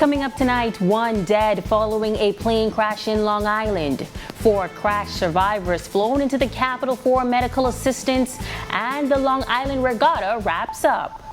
Coming up tonight, one dead following a plane crash in Long Island. 4 crash survivors flown into the capital for medical assistance, and the Long Island Regatta wraps up.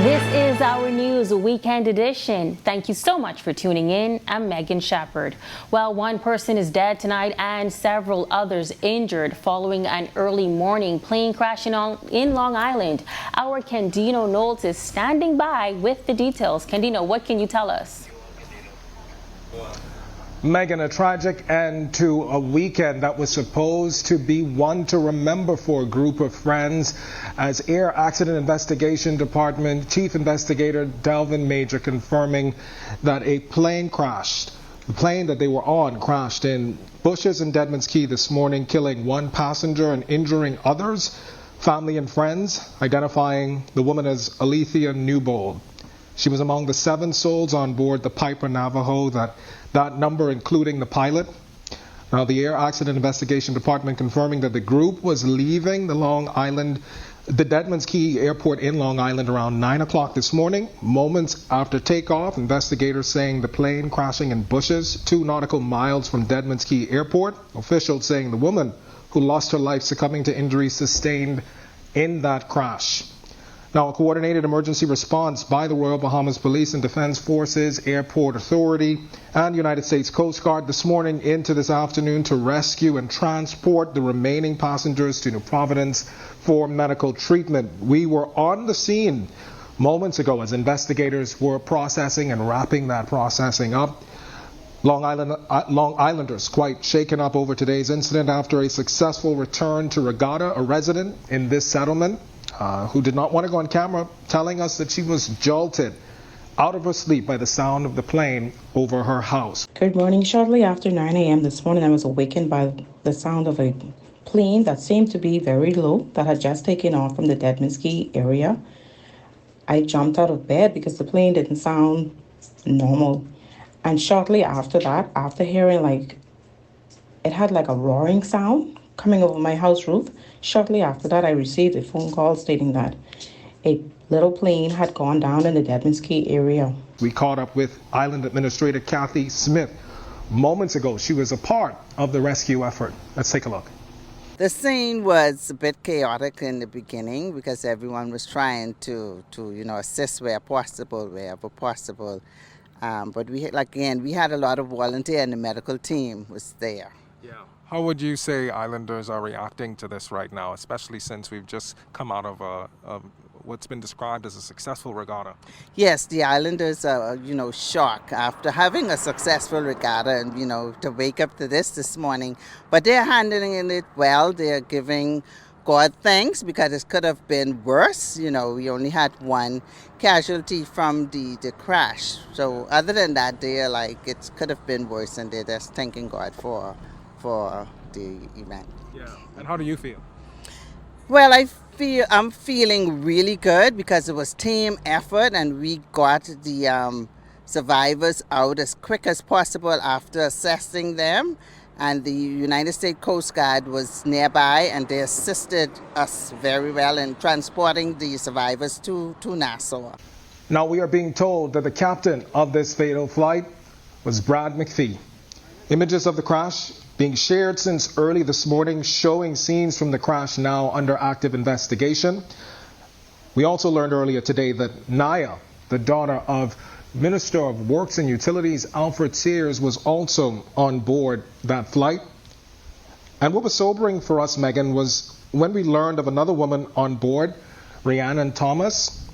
This is our news weekend edition. Thank you so much for tuning in. I'm Megan Shepard. Well, one person is dead tonight and several others injured following an early morning plane crash in Long Island. Our Candino Knowles is standing by with the details. Candino, what can you tell us? Megan, a tragic end to a weekend that was supposed to be one to remember for a group of friends, as Air Accident Investigation Department Chief Investigator Delvin Major confirming that a plane crashed. The plane that they were on crashed in bushes in Deadman's Key this morning, killing 1 passenger and injuring others. Family and friends identifying the woman as Alethea Newbold. She was among the 7 souls on board the Piper Navajo, that number including the pilot. Now, the Air Accident Investigation Department confirming that the group was leaving the Deadman's Key Airport in Long Island around 9 o'clock this morning. Moments after takeoff, investigators saying the plane crashing in bushes 2 nautical miles from Deadman's Key Airport. Officials saying the woman who lost her life succumbing to injuries sustained in that crash. Now, a coordinated emergency response by the Royal Bahamas Police and Defense Forces, Airport Authority, and United States Coast Guard this morning into this afternoon to rescue and transport the remaining passengers to New Providence for medical treatment. We were on the scene moments ago as investigators were processing and wrapping that processing up. Long Islanders quite shaken up over today's incident after a successful return to Regatta, a resident in this settlement, who did not want to go on camera, telling us that she was jolted out of her sleep by the sound of the plane over her house. Good morning. Shortly after 9 a.m. this morning, I was awakened by the sound of a plane that seemed to be very low that had just taken off from the Deadman's Key area. I jumped out of bed because the plane didn't sound normal. And shortly after that, after hearing it had like a roaring sound coming over my house roof, shortly after that I received a phone call stating that a little plane had gone down in the Deadman's Key area. We caught up with Island Administrator Kathy Smith moments ago. She was a part of the rescue effort. Let's take a look. The scene was a bit chaotic in the beginning because everyone was trying to assist wherever possible. But we had a lot of volunteer and the medical team was there. Yeah. How would you say Islanders are reacting to this right now, especially since we've just come out of what's been described as a successful regatta? Yes, the Islanders are, shocked after having a successful regatta and, to wake up to this morning. But they're handling it well. They're giving God thanks because it could have been worse. We only had 1 casualty from the crash. So other than that, they're it could have been worse, and they're just thanking God for the event. Yeah. And how do you feel? Well, I'm feeling really good because it was team effort and we got the survivors out as quick as possible after assessing them, and the United States Coast Guard was nearby and they assisted us very well in transporting the survivors to Nassau. Now, we are being told that the captain of this fatal flight was Brad McPhee. Images of the crash being shared since early this morning, showing scenes from the crash now under active investigation. We also learned earlier today that Naya, the daughter of Minister of Works and Utilities Alfred Sears, was also on board that flight. And what was sobering for us, Megan, was when we learned of another woman on board, Rhiannon Thomas.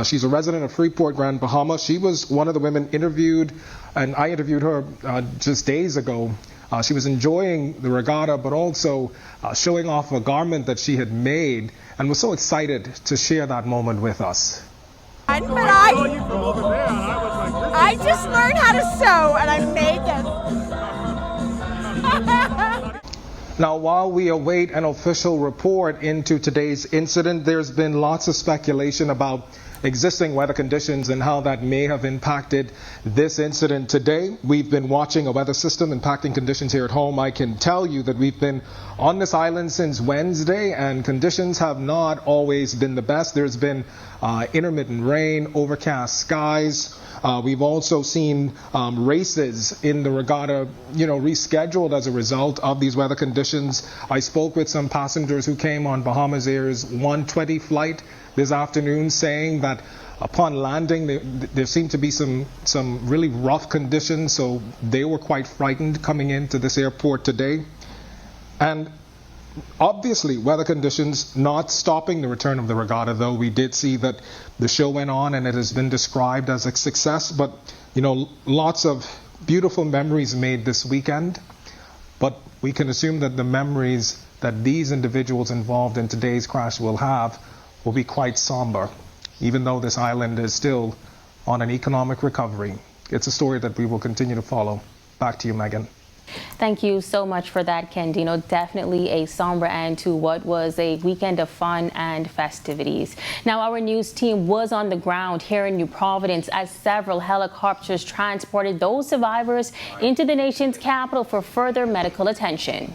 She's a resident of Freeport, Grand Bahama. She was one of the women interviewed, and I interviewed her just days ago. She was enjoying the regatta, but also showing off a garment that she had made, and was so excited to share that moment with us. I just learned how to sew, and I made this. Now, while we await an official report into today's incident, there's been lots of speculation about existing weather conditions and how that may have impacted this incident today. We've been watching a weather system impacting conditions here at home. I can tell you that we've been on this island since Wednesday, and conditions have not always been the best. There's been intermittent rain, overcast skies. We've also seen races in the regatta, rescheduled as a result of these weather conditions. I spoke with some passengers who came on Bahamas Air's 120 flight this afternoon, saying that upon landing there seemed to be some really rough conditions, so they were quite frightened coming into this airport today. And obviously, weather conditions not stopping the return of the regatta, though. We did see that the show went on and it has been described as a success. But, lots of beautiful memories made this weekend. But we can assume that the memories that these individuals involved in today's crash will have will be quite somber, even though this island is still on an economic recovery. It's a story that we will continue to follow. Back to you, Megan. Thank you so much for that, Kendino. Definitely a somber end to what was a weekend of fun and festivities. Now, our news team was on the ground here in New Providence as several helicopters transported those survivors into the nation's capital for further medical attention.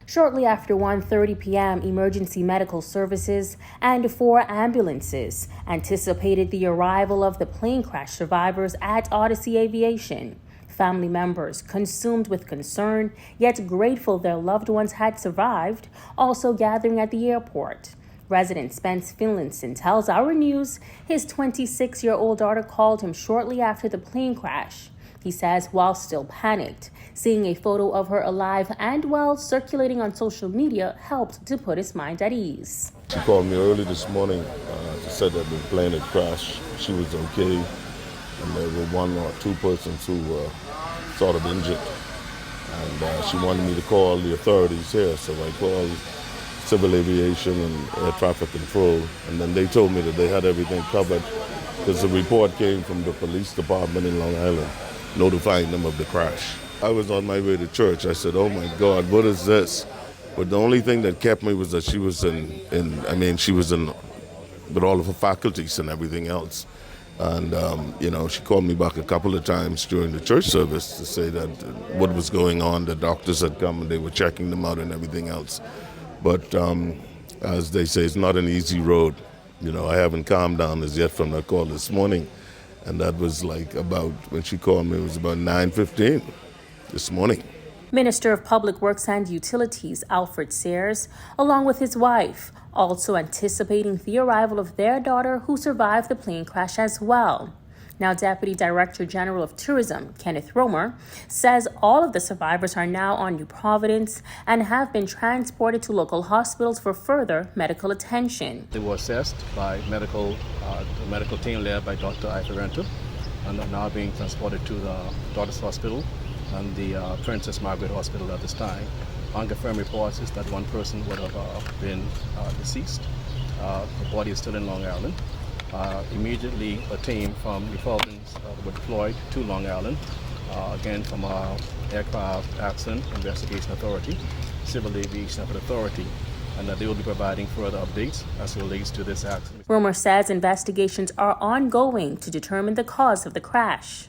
Shortly after 1:30 p.m., emergency medical services and 4 ambulances anticipated the arrival of the plane crash survivors at Odyssey Aviation. Family members, consumed with concern, yet grateful their loved ones had survived, also gathering at the airport. Resident Spence Finlinson tells Our News his 26-year-old daughter called him shortly after the plane crash. He says, while still panicked, seeing a photo of her alive and well circulating on social media helped to put his mind at ease. She called me early this morning to say that the plane had crashed. She was okay, and there were 1 or 2 persons who were sort of injured. And she wanted me to call the authorities here, so I called Civil Aviation and Air Traffic Control, and then they told me that they had everything covered because the report came from the police department in Long Island notifying them of the crash. I was on my way to church. I said, oh my God, what is this? But the only thing that kept me was that she was she was in with all of her faculties and everything else. And, she called me back a couple of times during the church service to say that what was going on, the doctors had come and they were checking them out and everything else. But as they say, it's not an easy road. I haven't calmed down as yet from that call this morning. And that was when she called me, it was about 9:15 this morning. Minister of Public Works and Utilities Alfred Sayers, along with his wife, also anticipating the arrival of their daughter who survived the plane crash as well. Now, Deputy Director General of Tourism, Kenneth Romer, says all of the survivors are now on New Providence and have been transported to local hospitals for further medical attention. They were assessed by the medical team led by Dr. Iferento, and are now being transported to the Daughters Hospital and the Princess Margaret Hospital at this time. Unconfirmed reports is that 1 person would have been deceased. The body is still in Long Island. Immediately, a team from New Providence were deployed to Long Island, again from our Aircraft Accident Investigation Authority, Civil Aviation Authority, and that they will be providing further updates as it relates to this accident. Romer says investigations are ongoing to determine the cause of the crash.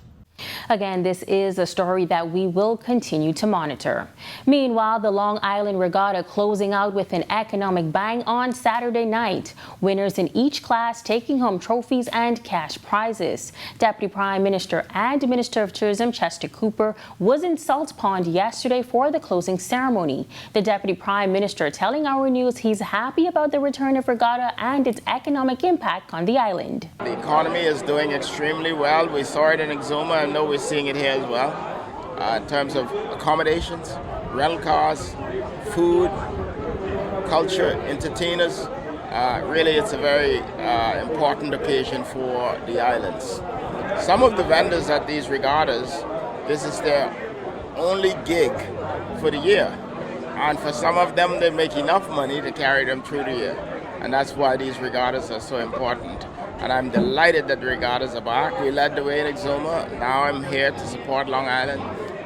Again, this is a story that we will continue to monitor. Meanwhile, the Long Island Regatta closing out with an economic bang on Saturday night. Winners in each class taking home trophies and cash prizes. Deputy Prime Minister and Minister of Tourism Chester Cooper was in Salt Pond yesterday for the closing ceremony. The Deputy Prime Minister telling Our News he's happy about the return of regatta and its economic impact on the island. The economy is doing extremely well. We saw it in Exuma, and know we're seeing it here as well. In terms of accommodations, rental cars, food, culture, entertainers. Really, it's a very important occasion for the islands. Some of the vendors at these regattas, this is their only gig for the year. And for some of them, they make enough money to carry them through the year. And that's why these regattas are so important. And I'm delighted that the regattas are back. We led the way in Exuma. Now I'm here to support Long Island.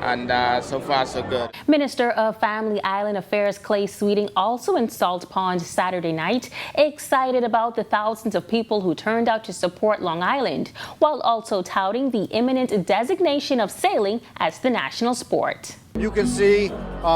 and so far so good. Minister of Family Island Affairs Clay Sweeting also in Salt Pond Saturday night, excited about the thousands of people who turned out to support Long Island, while also touting the imminent designation of sailing as the national sport. You can see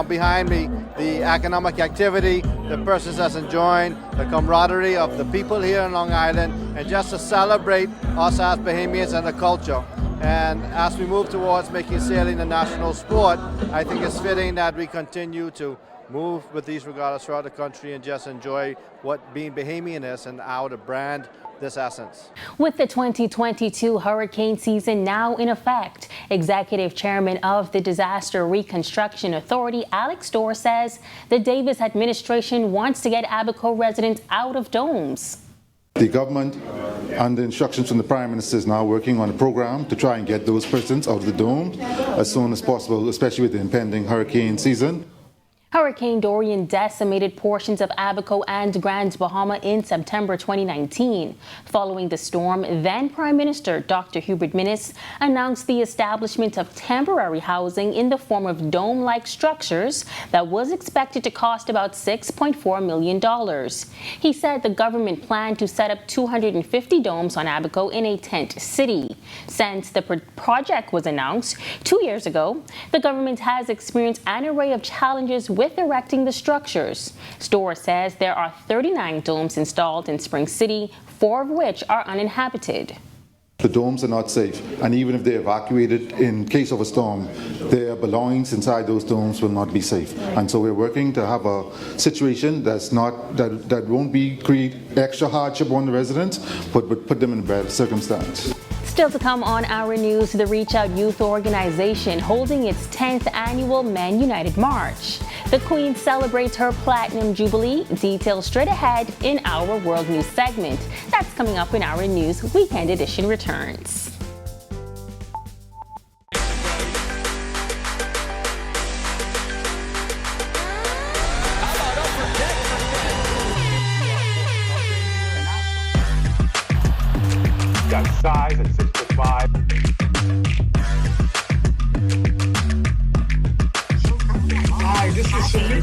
behind me the economic activity, the persons that's enjoying the camaraderie of the people here in Long Island, and just to celebrate us as Bahamians and the culture. And as we move towards making sailing a national sport, I think it's fitting that we continue to move with these regattas throughout the country and just enjoy what being Bahamian is and how to brand this essence. With the 2022 hurricane season now in effect, Executive Chairman of the Disaster Reconstruction Authority, Alex Dorr, says the Davis administration wants to get Abaco residents out of domes. The government, under instructions from the Prime Minister, is now working on a program to try and get those persons out of the dome as soon as possible, especially with the impending hurricane season. Hurricane Dorian decimated portions of Abaco and Grand Bahama in September 2019. Following the storm, then Prime Minister Dr. Hubert Minnis announced the establishment of temporary housing in the form of dome-like structures that was expected to cost about $6.4 million. He said the government planned to set up 250 domes on Abaco in a tent city. Since the project was announced 2 years ago, the government has experienced an array of challenges with erecting the structures. Storr says there are 39 domes installed in Spring City, 4 of which are uninhabited. The domes are not safe, and even if they're evacuated in case of a storm, their belongings inside those domes will not be safe. And so we're working to have a situation that won't create extra hardship on the residents, but would put them in a better circumstance. Still to come on our news, the Reach Out Youth Organization holding its 10th annual Men United March. The Queen celebrates her Platinum Jubilee. Details straight ahead in our World News segment. That's coming up when our News Weekend Edition returns. Got size at 6'5". Hi, this is Shamir.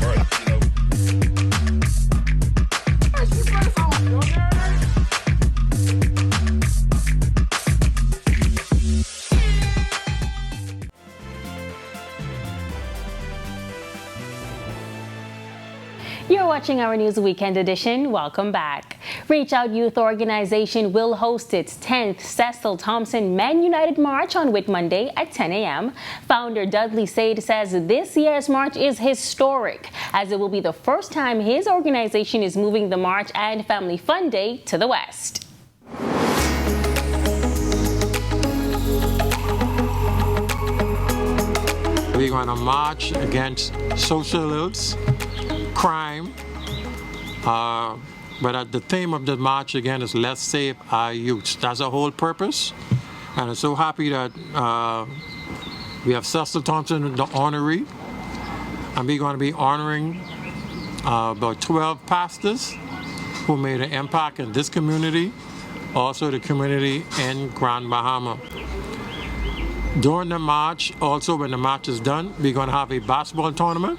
You're watching our News Weekend Edition. Welcome back. Reach Out Youth Organization will host its 10th Cecil Thompson Men United March on Whit Monday at 10 a.m. Founder Dudley Sade says this year's march is historic, as it will be the first time his organization is moving the March and Family Fun Day to the West. We're going to march against social ills, crime, but the theme of the march again is let's save our youth. That's the whole purpose, and I'm so happy that we have Cecil Thompson, the honoree, and we're going to be honoring about 12 pastors who made an impact in this community, also the community in Grand Bahama. During the march, also when the march is done, we're going to have a basketball tournament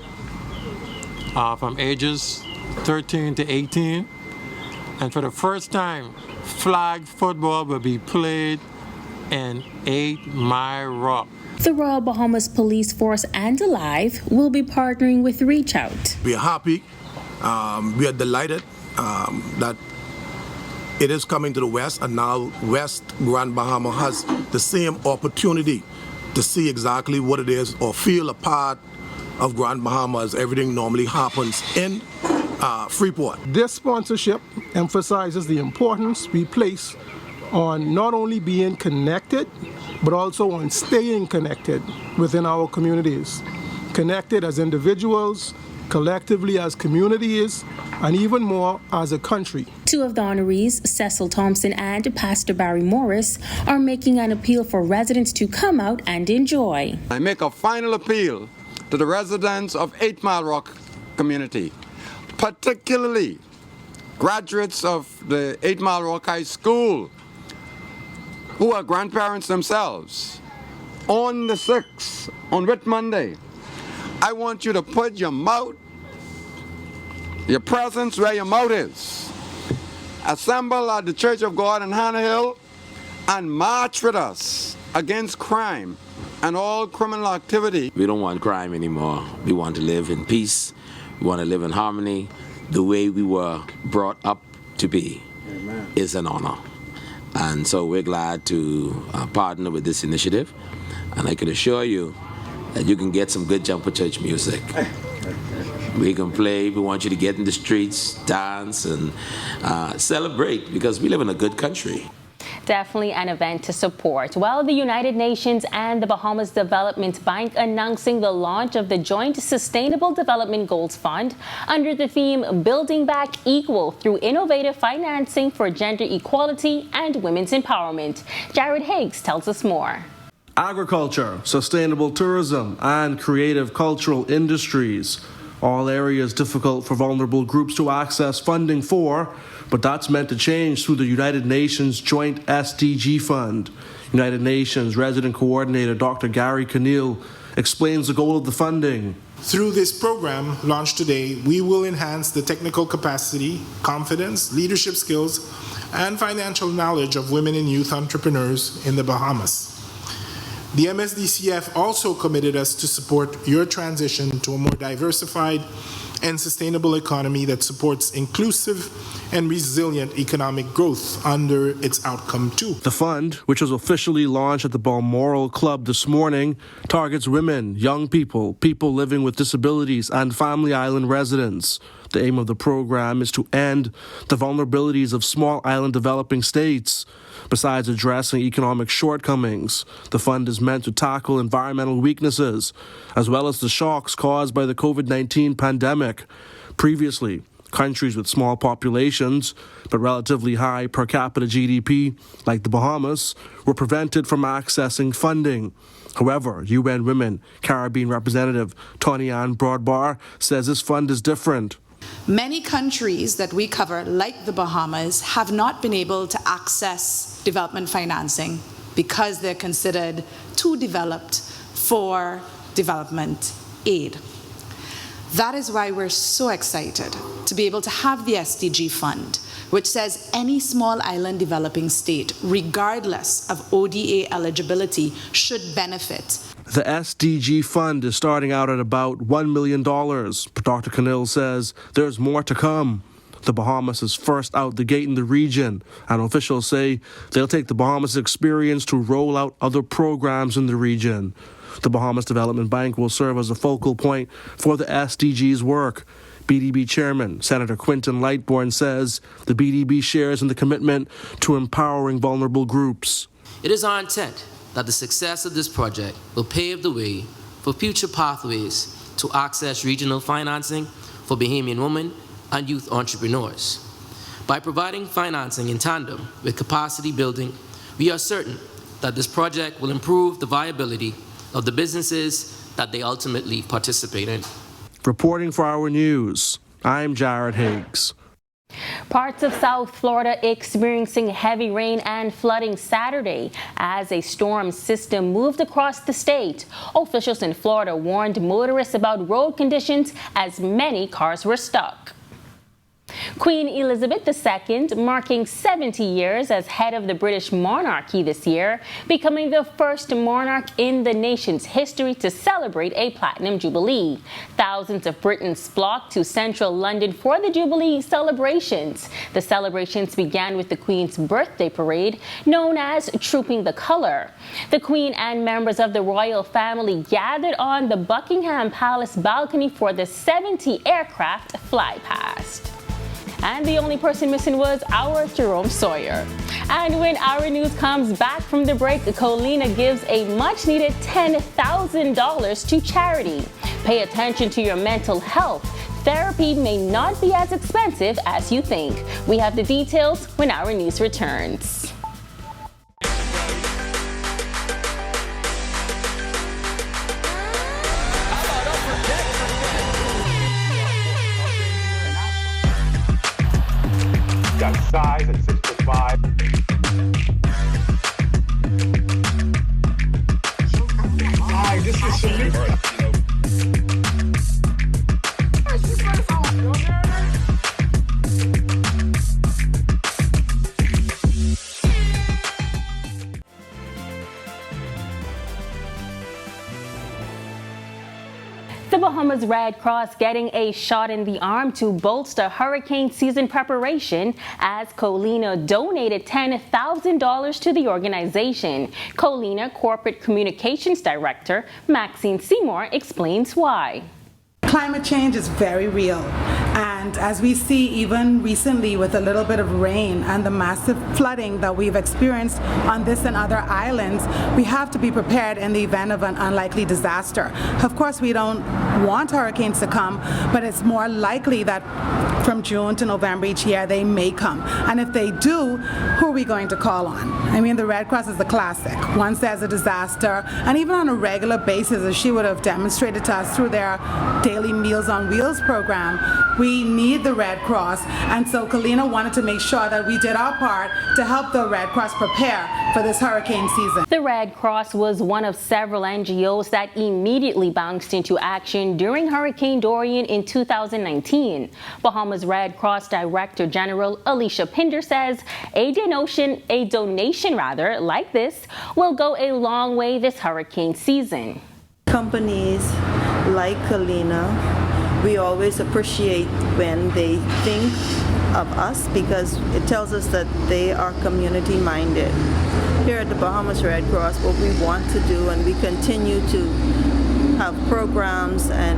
from ages 13 to 18. And for the first time, flag football will be played in 8 Mile Rock. The Royal Bahamas Police Force and Alive will be partnering with Reach Out. We are happy, we are delighted that it is coming to the West, and now West Grand Bahama has the same opportunity to see exactly what it is or feel a part of Grand Bahama as everything normally happens in Freeport. This sponsorship emphasizes the importance we place on not only being connected, but also on staying connected within our communities. Connected as individuals, collectively as communities, and even more as a country. 2 of the honorees, Cecil Thompson and Pastor Barry Morris, are making an appeal for residents to come out and enjoy. I make a final appeal to the residents of 8 Mile Rock community, particularly graduates of the 8 Mile Rock High School who are grandparents themselves. on the 6th, on Whit Monday, I want you to put your presence where your mouth is. Assemble at the Church of God in Hannah Hill and march with us against crime and all criminal activity. We don't want crime anymore. We want to live in peace. We want to live in harmony. The way we were brought up to be is an honor. And so we're glad to partner with this initiative. And I can assure you that you can get some good jumper church music. We can play. We want you to get in the streets, dance, and celebrate, because we live in a good country. Definitely an event to support. Well, the United Nations and the Bahamas Development Bank announcing the launch of the Joint Sustainable Development Goals Fund under the theme Building Back Equal through Innovative Financing for Gender Equality and Women's Empowerment. Jared Higgs tells us more. Agriculture, sustainable tourism, and creative cultural industries. All areas difficult for vulnerable groups to access funding for, but that's meant to change through the United Nations Joint SDG Fund. United Nations Resident Coordinator Dr. Gary Keneal explains the goal of the funding. Through this program, launched today, we will enhance the technical capacity, confidence, leadership skills, and financial knowledge of women and youth entrepreneurs in the Bahamas. The MSDCF also committed us to support your transition to a more diversified and sustainable economy that supports inclusive and resilient economic growth under its outcome 2. The fund, which was officially launched at the Balmoral Club this morning, targets women, young people, people living with disabilities, and family island residents. The aim of the program is to end the vulnerabilities of small island developing states. Besides addressing economic shortcomings, the fund is meant to tackle environmental weaknesses, as well as the shocks caused by the COVID-19 pandemic. Previously, countries with small populations, but relatively high per capita GDP, like the Bahamas, were prevented from accessing funding. However, UN Women Caribbean representative Tony Ann Broadbar says this fund is different. Many countries that we cover, like the Bahamas, have not been able to access development financing because they're considered too developed for development aid. That is why we're so excited to be able to have the SDG Fund, which says any small island developing state, regardless of ODA eligibility, should benefit. The SDG Fund is starting out at about $1 million, but Dr. Keneal says there's more to come. The Bahamas is first out the gate in the region, and officials say they'll take the Bahamas experience to roll out other programs in the region. The Bahamas Development Bank will serve as a focal point for the SDG's work. BDB Chairman Senator Quinton Lightbourne says the BDB shares in the commitment to empowering vulnerable groups. It is our intent that the success of this project will pave the way for future pathways to access regional financing for Bahamian women and youth entrepreneurs. By providing financing in tandem with capacity building, we are certain that this project will improve the viability of the businesses that they ultimately participate in. Reporting for Our News, I'm Jared Higgs. Parts of South Florida experiencing heavy rain and flooding Saturday as a storm system moved across the state. Officials in Florida warned motorists about road conditions as many cars were stuck. Queen Elizabeth II marking 70 years as head of the British monarchy this year, becoming the first monarch in the nation's history to celebrate a platinum jubilee. Thousands of Britons flocked to central London for the jubilee celebrations. The celebrations began with the Queen's birthday parade, known as Trooping the Colour. The Queen and members of the royal family gathered on the Buckingham Palace balcony for the 70 aircraft fly past. And the only person missing was our Jerome Sawyer. And when Our News comes back from the break, Colina gives a much-needed $10,000 to charity. Pay attention to your mental health. Therapy may not be as expensive as you think. We have the details when Our News returns. Got size at 6'5". Bahamas Red Cross getting a shot in the arm to bolster hurricane season preparation as Colina donated $10,000 to the organization. Colina Corporate Communications Director Maxine Seymour explains why. Climate change is very real, and as we see even recently with a little bit of rain and the massive flooding that we've experienced on this and other islands, we have to be prepared in the event of an unlikely disaster. Of course, we don't want hurricanes to come, but it's more likely that from June to November each year they may come. And if they do, who are we going to call on? I mean, the Red Cross is the classic. Once there's a disaster, and even on a regular basis, as she would have demonstrated to us through their daily Meals on Wheels program, we need the Red Cross, and so Colina wanted to make sure that we did our part to help the Red Cross prepare for this hurricane season. The Red Cross was one of several NGOs that immediately bounced into action during Hurricane Dorian in 2019. Bahamas Red Cross Director General Alicia Pinder says a donation like this will go a long way this hurricane season. Companies like Colina, we always appreciate when they think of us because it tells us that they are community minded. Here at the Bahamas Red Cross, what we want to do, and we continue to have programs and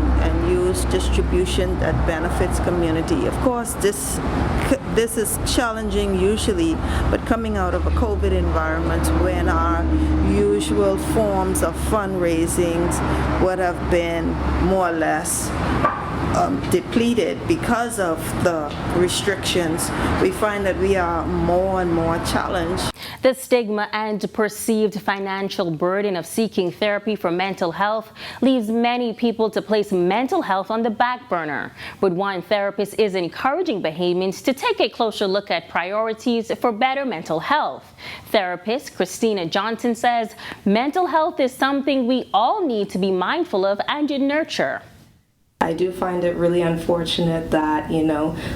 use distribution that benefits community. Of course, this is challenging usually, but coming out of a COVID environment when our usual forms of fundraising would have been more or less depleted because of the restrictions, we find that we are more and more challenged. The stigma and perceived financial burden of seeking therapy for mental health leaves many people to place mental health on the back burner. But one therapist is encouraging Bahamians to take a closer look at priorities for better mental health. Therapist Christina Johnson says mental health is something we all need to be mindful of and nurture. I do find it really unfortunate that,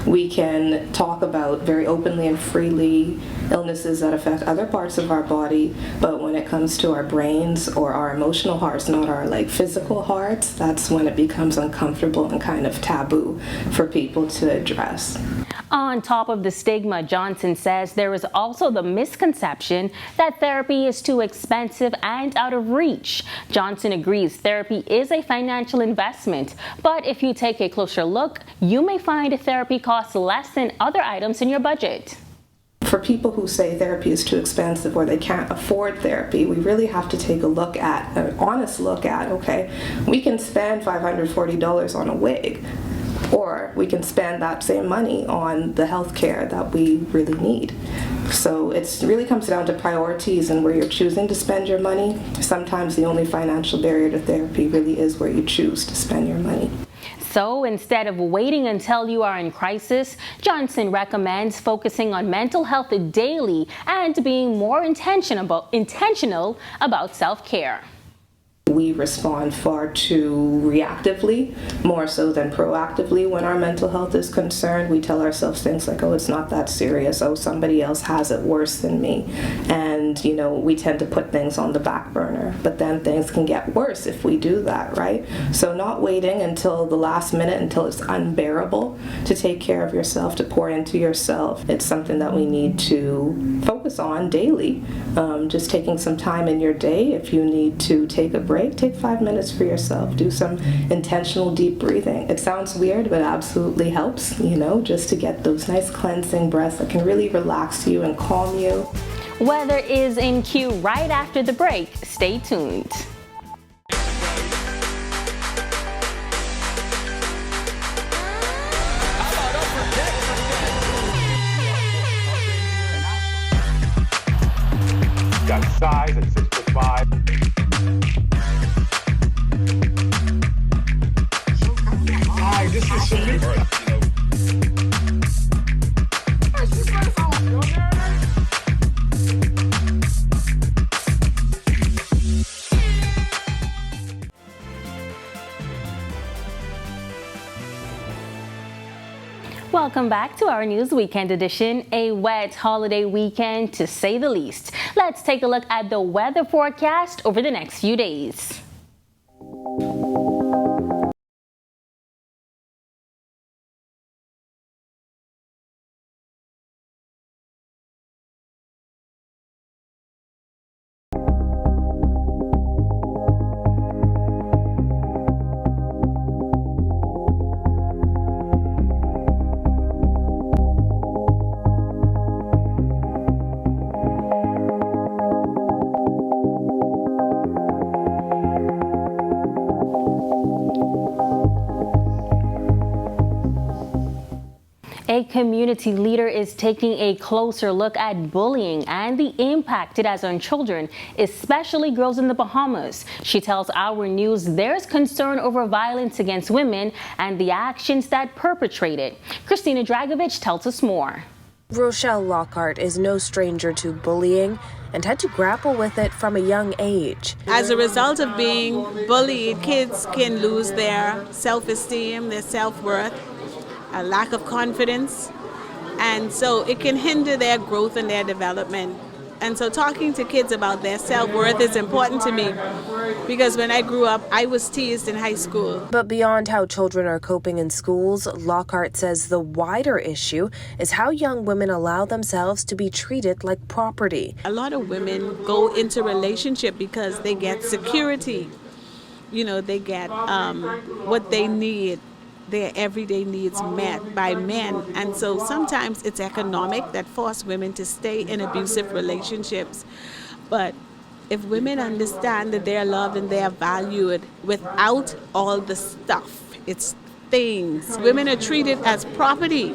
we can talk about very openly and freely illnesses that affect other parts of our body, but when it comes to our brains or our emotional hearts, not our physical hearts, that's when it becomes uncomfortable and kind of taboo for people to address. On top of the stigma, Johnson says there is also the misconception that therapy is too expensive and out of reach. Johnson agrees therapy is a financial investment, but if you take a closer look, you may find therapy costs less than other items in your budget. For people who say therapy is too expensive or they can't afford therapy, we really have to take an honest look at, okay, we can spend $540 on a wig, or we can spend that same money on the health care that we really need. So it really comes down to priorities and where you're choosing to spend your money. Sometimes the only financial barrier to therapy really is where you choose to spend your money. So instead of waiting until you are in crisis, Johnson recommends focusing on mental health daily and being more intentional about self-care. We respond far too reactively, more so than proactively when our mental health is concerned. We tell ourselves things like, oh, it's not that serious. Oh, somebody else has it worse than me. And, we tend to put things on the back burner. But then things can get worse if we do that, right? So not waiting until the last minute, until it's unbearable to take care of yourself, to pour into yourself. It's something that we need to focus on daily. Just taking some time in your day. If you need to take a break, take 5 minutes for yourself. Do some intentional deep breathing. It sounds weird, but it absolutely helps, just to get those nice cleansing breaths that can really relax you and calm you. Weather is in queue right after the break. Stay tuned. Got size at 6'5". Hi, this is Shamika. Welcome back to our News Weekend edition. A wet holiday weekend, to say the least. Let's take a look at the weather forecast over the next few days. A community leader is taking a closer look at bullying and the impact it has on children, especially girls in the Bahamas. She tells Our News there's concern over violence against women and the actions that perpetrate it. Christina Dragovich tells us more. Rochelle Lockhart is no stranger to bullying and had to grapple with it from a young age. As a result of being bullied, kids can lose their self-esteem, their self-worth, a lack of confidence, and so it can hinder their growth and their development. And so talking to kids about their self-worth is important to me because when I grew up, I was teased in high school. But beyond how children are coping in schools, Lockhart says the wider issue is how young women allow themselves to be treated like property. A lot of women go into relationship because they get security. You know, they get what they need. Their everyday needs met by men, and so sometimes it's economic that force women to stay in abusive relationships. But if women understand that they're loved and they're valued without all the stuff, it's things. Women are treated as property.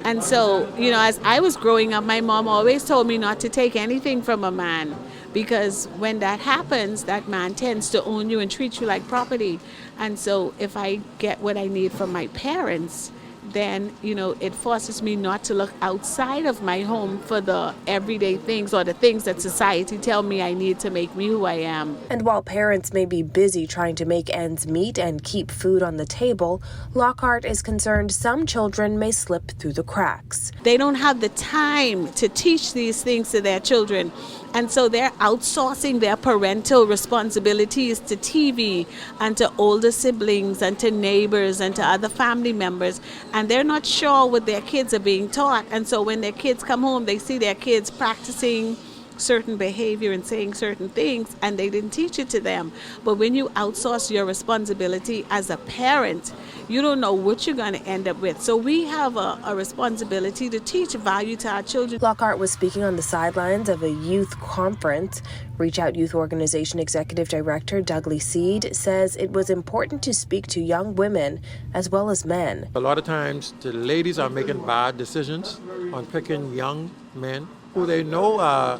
And so, you know, as I was growing up, my mom always told me not to take anything from a man, because when that happens, that man tends to own you and treat you like property. And so if I get what I need from my parents, then, you know, it forces me not to look outside of my home for the everyday things or the things that society tell me I need to make me who I am. And while parents may be busy trying to make ends meet and keep food on the table, Lockhart is concerned some children may slip through the cracks. They don't have the time to teach these things to their children. And so they're outsourcing their parental responsibilities to TV and to older siblings and to neighbors and to other family members. And they're not sure what their kids are being taught. And so when their kids come home, they see their kids practicing certain behavior and saying certain things, and they didn't teach it to them. But when you outsource your responsibility as a parent, you don't know what you're going to end up with. So we have a responsibility to teach value to our children. Lockhart was speaking on the sidelines of a youth conference. Reach Out Youth Organization Executive Director Douglas Seed says it was important to speak to young women as well as men. A lot of times the ladies are making bad decisions on picking young men who they know are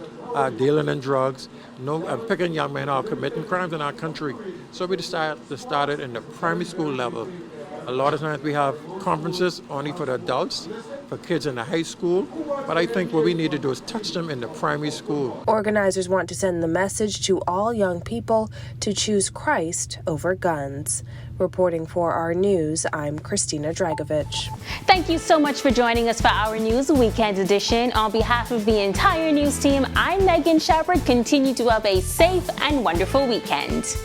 dealing in drugs, and picking young men are committing crimes in our country. So we started in the primary school level. A lot of times we have conferences only for the adults, for kids in the high school, but I think what we need to do is touch them in the primary school. Organizers want to send the message to all young people to choose Christ over guns. Reporting for Our News, I'm Christina Dragovich. Thank you so much for joining us for Our News Weekend Edition. On behalf of the entire news team, I'm Megan Shepard. Continue to have a safe and wonderful weekend.